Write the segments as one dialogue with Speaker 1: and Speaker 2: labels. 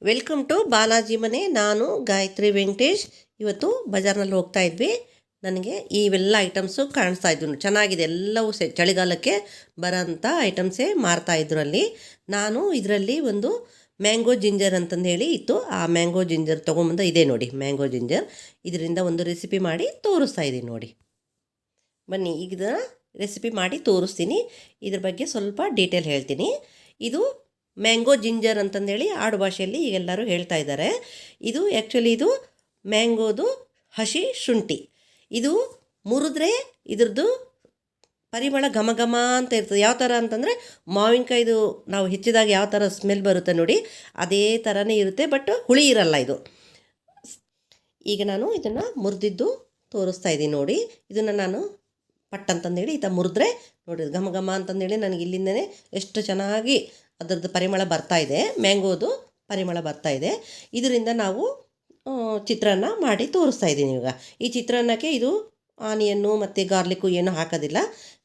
Speaker 1: Welcome to Balaji ಮನೆ. ನಾನು ಗಾಯತ್ರಿ ವೆಂಕಟೇಶ್. ಇವತ್ತು ಬಜಾರ್ನಲ್ಲಿ ಹೋಗ್ತಾ ಇದ್ವಿ. ನನಗೆ ಇವೆಲ್ಲ ಐಟಮ್ಸು ಕಾಣಿಸ್ತಾ ಇದ್ವು. ಚೆನ್ನಾಗಿದೆ, ಎಲ್ಲವೂ ಚಳಿಗಾಲಕ್ಕೆ ಬರೋಂಥ ಐಟಮ್ಸೇ ಮಾರ್ತಾ ಇದ್ರು ಅಲ್ಲಿ. ನಾನು ಇದರಲ್ಲಿ ಒಂದು ಮ್ಯಾಂಗೋ ಜಿಂಜರ್ ಅಂತಂದು ಹೇಳಿ ಇತ್ತು. ಆ ಮ್ಯಾಂಗೋ ಜಿಂಜರ್ ತೊಗೊಂಬಂದು ಇದೆ ನೋಡಿ, ಮ್ಯಾಂಗೋ ಜಿಂಜರ್. ಇದರಿಂದ ಒಂದು ರೆಸಿಪಿ ಮಾಡಿ ತೋರಿಸ್ತಾ ಇದ್ದೀನಿ ನೋಡಿ. ಬನ್ನಿ, ಈಗ ಇದನ್ನು ರೆಸಿಪಿ ಮಾಡಿ ತೋರಿಸ್ತೀನಿ. ಇದ್ರ ಬಗ್ಗೆ ಸ್ವಲ್ಪ ಡೀಟೇಲ್ ಹೇಳ್ತೀನಿ. ಇದು ಮ್ಯಾಂಗೋ ಜಿಂಜರ್ ಅಂತಂದೇಳಿ ಆಡು ಭಾಷೆಯಲ್ಲಿ ಈಗೆಲ್ಲರೂ ಹೇಳ್ತಾ ಇದ್ದಾರೆ. ಇದು ಆ್ಯಕ್ಚುಲಿ ಇದು ಮ್ಯಾಂಗೋದು ಹಸಿ ಶುಂಠಿ. ಇದು ಮುರಿದ್ರೆ ಇದ್ರದ್ದು ಪರಿಮಳ ಘಮ ಘಮ ಅಂತ ಇರ್ತದೆ. ಯಾವ ಥರ ಅಂತಂದರೆ ಮಾವಿನಕಾಯಿದು ನಾವು ಹೆಚ್ಚಿದಾಗ ಯಾವ ಥರ ಸ್ಮೆಲ್ ಬರುತ್ತೆ ನೋಡಿ, ಅದೇ ಥರನೇ ಇರುತ್ತೆ. ಬಟ್ ಹುಳಿ ಇರಲ್ಲ ಇದು. ಈಗ ನಾನು ಇದನ್ನು ಮುರಿದಿದ್ದು ತೋರಿಸ್ತಾ ಇದ್ದೀನಿ ನೋಡಿ. ಇದನ್ನು ನಾನು ಪಟ್ ಅಂತಂದೇಳಿ ಈ ಥರ ಮುರಿದ್ರೆ ನೋಡಿ, ಘಮ ಘಮ ಅಂತಂದೇಳಿ ನನಗೆ ಇಲ್ಲಿಂದನೇ ಎಷ್ಟು ಚೆನ್ನಾಗಿ ಅದರದ್ದು ಪರಿಮಳ ಬರ್ತಾ ಇದೆ, ಮ್ಯಾಂಗೋದು ಪರಿಮಳ ಬರ್ತಾ ಇದೆ. ಇದರಿಂದ ನಾವು ಚಿತ್ರಾನ್ನ ಮಾಡಿ ತೋರಿಸ್ತಾ ಇದ್ದೀನಿ ಈಗ. ಈ ಚಿತ್ರಾನ್ನಕ್ಕೆ ಇದು ಆನಿಯನ್ನು ಮತ್ತು ಗಾರ್ಲಿಕ್ಕು ಏನೂ ಹಾಕೋದಿಲ್ಲ.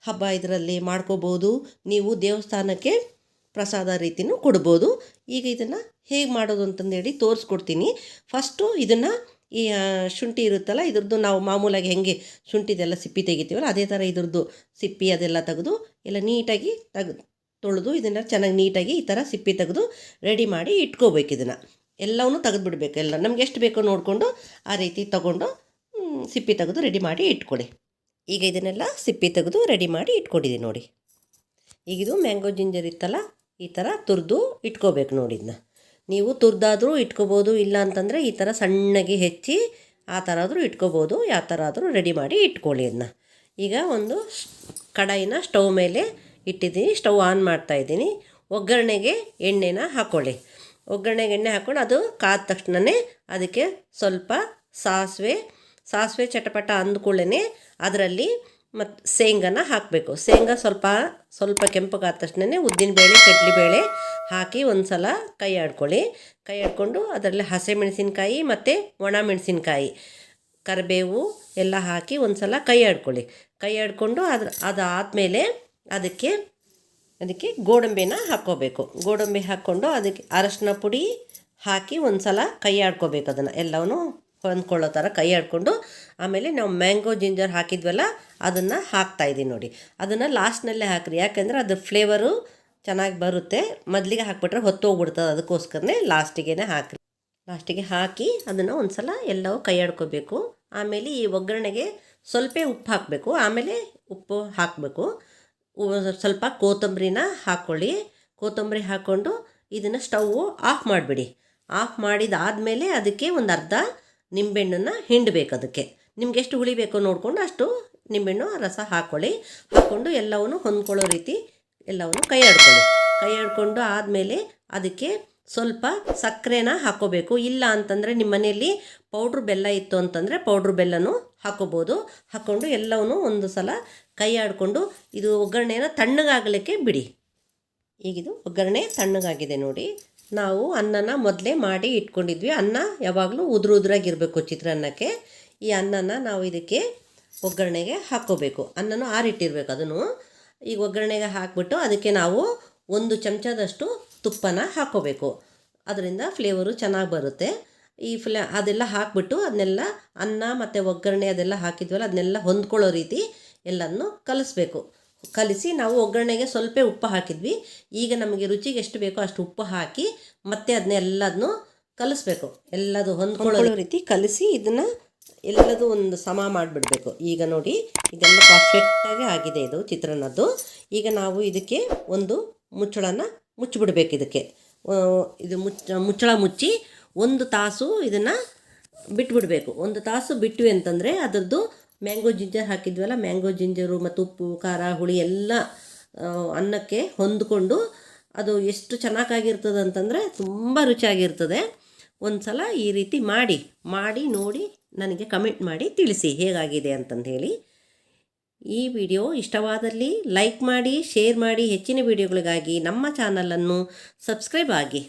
Speaker 1: ಹಬ್ಬ ಇದರಲ್ಲಿ ಮಾಡ್ಕೋಬೋದು. ನೀವು ದೇವಸ್ಥಾನಕ್ಕೆ ಪ್ರಸಾದ ರೀತಿಯೂ ಕೊಡ್ಬೋದು. ಈಗ ಇದನ್ನು ಹೇಗೆ ಮಾಡೋದು ಅಂತಂದೇಳಿ ತೋರಿಸ್ಕೊಡ್ತೀನಿ. ಫಸ್ಟು ಇದನ್ನು ಈ ಶುಂಠಿ ಇರುತ್ತಲ್ಲ, ಇದ್ರದ್ದು ನಾವು ಮಾಮೂಲಾಗಿ ಹೆಂಗೆ ಶುಂಠಿದೆಲ್ಲ ಸಿಪ್ಪಿ ತೆಗಿತೀವಲ್ಲ, ಅದೇ ಥರ ಇದ್ರದ್ದು ಸಿಪ್ಪಿ ಅದೆಲ್ಲ ತೆಗೆದು ಎಲ್ಲ ನೀಟಾಗಿ ತೊಳೆದು ಇದನ್ನು ಚೆನ್ನಾಗಿ ನೀಟಾಗಿ ಈ ಥರ ಸಿಪ್ಪಿ ತೆಗೆದು ರೆಡಿ ಮಾಡಿ ಇಟ್ಕೋಬೇಕು. ಇದನ್ನು ಎಲ್ಲವನ್ನೂ ತೆಗೆದುಬಿಡ್ಬೇಕು. ಎಲ್ಲ ನಮ್ಗೆ ಎಷ್ಟು ಬೇಕೋ ನೋಡಿಕೊಂಡು ಆ ರೀತಿ ತೊಗೊಂಡು ಸಿಪ್ಪಿ ತೆಗೆದು ರೆಡಿ ಮಾಡಿ ಇಟ್ಕೊಳ್ಳಿ. ಈಗ ಇದನ್ನೆಲ್ಲ ಸಿಪ್ಪಿ ತೆಗೆದು ರೆಡಿ ಮಾಡಿ ಇಟ್ಕೊಂಡಿದ್ದೀನಿ ನೋಡಿ. ಈಗ ಇದು ಮ್ಯಾಂಗೋ ಜಿಂಜರ್ ಇತ್ತಲ್ಲ, ಈ ಥರ ತುರಿದು ಇಟ್ಕೋಬೇಕು ನೋಡಿ. ಇದನ್ನ ನೀವು ತುರಿದಾದರೂ ಇಟ್ಕೋಬೋದು, ಇಲ್ಲ ಅಂತಂದರೆ ಈ ಥರ ಸಣ್ಣಗೆ ಹೆಚ್ಚಿ ಆ ಥರ ಆದರೂ ಇಟ್ಕೋಬೋದು. ಯಾವ ಥರ ಆದರೂ ರೆಡಿ ಮಾಡಿ ಇಟ್ಕೊಳ್ಳಿ ಇದನ್ನ. ಈಗ ಒಂದು ಕಡಾಯಿನ ಸ್ಟವ್ ಮೇಲೆ ಇಟ್ಟಿದ್ದೀನಿ. ಸ್ಟವ್ ಆನ್ ಮಾಡ್ತಾಯಿದ್ದೀನಿ. ಒಗ್ಗರಣೆಗೆ ಎಣ್ಣೆನ ಹಾಕ್ಕೊಳ್ಳಿ. ಒಗ್ಗರಣೆಗೆ ಎಣ್ಣೆ ಹಾಕ್ಕೊಂಡು ಅದು ಕಾದ ತಕ್ಷಣವೇ ಅದಕ್ಕೆ ಸ್ವಲ್ಪ ಸಾಸಿವೆ ಚಟಪಟ ಅಂದ್ಕೊಳ್ಳೇ ಅದರಲ್ಲಿ ಮತ್ತು ಶೇಂಗಾನ ಹಾಕಬೇಕು. ಶೇಂಗಾ ಸ್ವಲ್ಪ ಕೆಂಪಗಾದ ತಕ್ಷಣವೇ ಉದ್ದಿನಬೇಳೆ ಕಡಲೆಬೇಳೆ ಹಾಕಿ ಒಂದು ಸಲ ಕೈ ಆಡ್ಕೊಂಡು ಅದರಲ್ಲಿ ಹಸಿಮೆಣಸಿನ್ಕಾಯಿ ಮತ್ತು ಒಣ ಮೆಣಸಿನ್ಕಾಯಿ ಕರಿಬೇವು ಎಲ್ಲ ಹಾಕಿ ಒಂದು ಸಲ ಕೈ ಆಡಿಕೊಂಡು ಅದಾದಮೇಲೆ ಅದಕ್ಕೆ ಗೋಡಂಬಿನ ಹಾಕ್ಕೋಬೇಕು. ಗೋಡಂಬಿ ಹಾಕ್ಕೊಂಡು ಅದಕ್ಕೆ ಅರಶಿನ ಪುಡಿ ಹಾಕಿ ಒಂದು ಸಲ ಕೈ ಆಡ್ಕೋಬೇಕು. ಅದನ್ನು ಎಲ್ಲವನ್ನೂ ಹೊಂದ್ಕೊಳ್ಳೋ ಥರ ಕೈ ಆಡಿಕೊಂಡು ಆಮೇಲೆ ನಾವು ಮ್ಯಾಂಗೋ ಜಿಂಜರ್ ಹಾಕಿದ್ವಲ್ಲ ಅದನ್ನು ಹಾಕ್ತಾಯಿದ್ದೀನಿ ನೋಡಿ. ಅದನ್ನು ಲಾಸ್ಟ್ನಲ್ಲೇ ಹಾಕಿರಿ, ಯಾಕೆಂದರೆ ಅದು ಫ್ಲೇವರು ಚೆನ್ನಾಗಿ ಬರುತ್ತೆ. ಮೊದಲಿಗೆ ಹಾಕ್ಬಿಟ್ರೆ ಹೊತ್ತೋಗ್ಬಿಡ್ತದೆ, ಅದಕ್ಕೋಸ್ಕರನೇ ಲಾಸ್ಟಿಗೆ ಹಾಕಿ ಅದನ್ನು ಒಂದು ಸಲ ಎಲ್ಲವೂ ಕೈ ಆಡ್ಕೋಬೇಕು. ಆಮೇಲೆ ಈ ಒಗ್ಗರಣೆಗೆ ಸ್ವಲ್ಪ ಉಪ್ಪು ಹಾಕಬೇಕು. ಆಮೇಲೆ ಉಪ್ಪು ಹಾಕಬೇಕು. ಸ್ವಲ್ಪ ಕೊತ್ತಂಬರಿನ ಹಾಕ್ಕೊಳ್ಳಿ. ಕೊತ್ತಂಬರಿ ಹಾಕ್ಕೊಂಡು ಇದನ್ನು ಸ್ಟವ್ವು ಆಫ್ ಮಾಡಿಬಿಡಿ. ಆಫ್ ಮಾಡಿದಾದಮೇಲೆ ಅದಕ್ಕೆ ಒಂದು ಅರ್ಧ ನಿಂಬೆಹಣ್ಣನ್ನು ಹಿಂಡಬೇಕು. ಅದಕ್ಕೆ ನಿಮ್ಗೆ ಎಷ್ಟು ಹುಳಿ ಬೇಕೋ ನೋಡಿಕೊಂಡು ಅಷ್ಟು ನಿಂಬೆಹಣ್ಣು ರಸ ಹಾಕ್ಕೊಂಡು ಎಲ್ಲವನ್ನು ಹೊಂದ್ಕೊಳ್ಳೋ ರೀತಿ ಎಲ್ಲವನ್ನು ಕೈ ಆಡಿಕೊಂಡು ಆದಮೇಲೆ ಅದಕ್ಕೆ ಸ್ವಲ್ಪ ಸಕ್ಕರೆನ ಹಾಕ್ಕೋಬೇಕು. ಇಲ್ಲ ಅಂತಂದರೆ ನಿಮ್ಮ ಮನೆಯಲ್ಲಿ ಪೌಡ್ರ್ ಬೆಲ್ಲ ಇತ್ತು ಅಂತಂದರೆ ಪೌಡ್ರ್ ಬೆಲ್ಲನೂ ಹಾಕ್ಕೋಬೋದು. ಹಾಕ್ಕೊಂಡು ಎಲ್ಲವನ್ನೂ ಒಂದು ಸಲ ಕೈ ಆಡಿಕೊಂಡು ಇದು ಒಗ್ಗರಣೆನ ತಣ್ಣಗಾಗಲಿಕ್ಕೆ ಬಿಡಿ. ಈಗಿದು ಒಗ್ಗರಣೆ ತಣ್ಣಗಾಗಿದೆ ನೋಡಿ. ನಾವು ಅನ್ನನ ಮೊದಲೇ ಮಾಡಿ ಇಟ್ಕೊಂಡಿದ್ವಿ. ಅನ್ನ ಯಾವಾಗಲೂ ಉದುರಾಗಿರಬೇಕು ಚಿತ್ರಾನ್ನಕ್ಕೆ. ಈ ಅನ್ನನ ನಾವು ಇದಕ್ಕೆ ಒಗ್ಗರಣೆಗೆ ಹಾಕ್ಕೋಬೇಕು. ಅನ್ನನೂ ಆರಿಟ್ಟಿರಬೇಕು. ಅದನ್ನು ಈಗ ಒಗ್ಗರಣೆಗೆ ಹಾಕಿಬಿಟ್ಟು ಅದಕ್ಕೆ ನಾವು 1 ಚಮಚದಷ್ಟು ತುಪ್ಪನ ಹಾಕ್ಕೋಬೇಕು. ಅದರಿಂದ ಫ್ಲೇವರು ಚೆನ್ನಾಗಿ ಬರುತ್ತೆ. ಅದೆಲ್ಲ ಹಾಕಿಬಿಟ್ಟು ಅದನ್ನೆಲ್ಲ ಅನ್ನ ಮತ್ತು ಒಗ್ಗರಣೆ ಅದೆಲ್ಲ ಹಾಕಿದ್ವಲ್ಲ ಅದನ್ನೆಲ್ಲ ಹೊಂದ್ಕೊಳ್ಳೋ ರೀತಿ ಎಲ್ಲನೂ ಕಲಿಸಿ ನಾವು ಒಗ್ಗರಣೆಗೆ ಸ್ವಲ್ಪ ಉಪ್ಪು ಹಾಕಿದ್ವಿ. ಈಗ ನಮಗೆ ರುಚಿಗೆ ಎಷ್ಟು ಬೇಕೋ ಅಷ್ಟು ಉಪ್ಪು ಹಾಕಿ ಮತ್ತೆ ಅದನ್ನೆಲ್ಲದನ್ನು ಕಲಿಸ್ಬೇಕು. ಎಲ್ಲದು ಹೊಂದ್ಕೊಳ್ಳೋ ರೀತಿ ಕಲಿಸಿ ಇದನ್ನು ಎಲ್ಲದೂ ಒಂದು ಸಮ ಮಾಡಿಬಿಡ್ಬೇಕು. ಈಗ ನೋಡಿ, ಇದೆಲ್ಲ ಪರ್ಫೆಕ್ಟಾಗಿ ಆಗಿದೆ ಇದು ಚಿತ್ರಾನ್ನದ್ದು. ಈಗ ನಾವು ಇದಕ್ಕೆ ಒಂದು ಮುಚ್ಚಳನ ಮುಚ್ಚಿಬಿಡ್ಬೇಕು. ಇದಕ್ಕೆ ಮುಚ್ಚಳ ಮುಚ್ಚಿ 1 ತಾಸು ಇದನ್ನು ಬಿಟ್ಬಿಡಬೇಕು. 1 ತಾಸು ಬಿಟ್ವಿ ಅಂತಂದರೆ ಅದರದ್ದು ಮ್ಯಾಂಗೋ ಜಿಂಜರ್ ಹಾಕಿದ್ವಲ್ಲ, ಮ್ಯಾಂಗೋ ಜಿಂಜರು ಮತ್ತು ಉಪ್ಪು ಖಾರ ಹುಳಿ ಎಲ್ಲ ಅನ್ನಕ್ಕೆ ಹೊಂದ್ಕೊಂಡು ಅದು ಎಷ್ಟು ಚೆನ್ನಾಗಿರ್ತದೆ ಅಂತಂದರೆ ತುಂಬ ರುಚಿಯಾಗಿರ್ತದೆ. ಒಂದು ಸಲ ಈ ರೀತಿ ಮಾಡಿ ನೋಡಿ ನನಗೆ ಕಮೆಂಟ್ ಮಾಡಿ ತಿಳಿಸಿ ಹೇಗಾಗಿದೆ ಅಂತಂದು ಹೇಳಿ. ಈ ವಿಡಿಯೋ ಇಷ್ಟವಾದಲ್ಲಿ ಲೈಕ್ ಮಾಡಿ, ಶೇರ್ ಮಾಡಿ. ಹೆಚ್ಚಿನ ವಿಡಿಯೋಗಳಿಗಾಗಿ ನಮ್ಮ ಚಾನಲನ್ನು ಸಬ್ಸ್ಕ್ರೈಬ್ ಆಗಿ.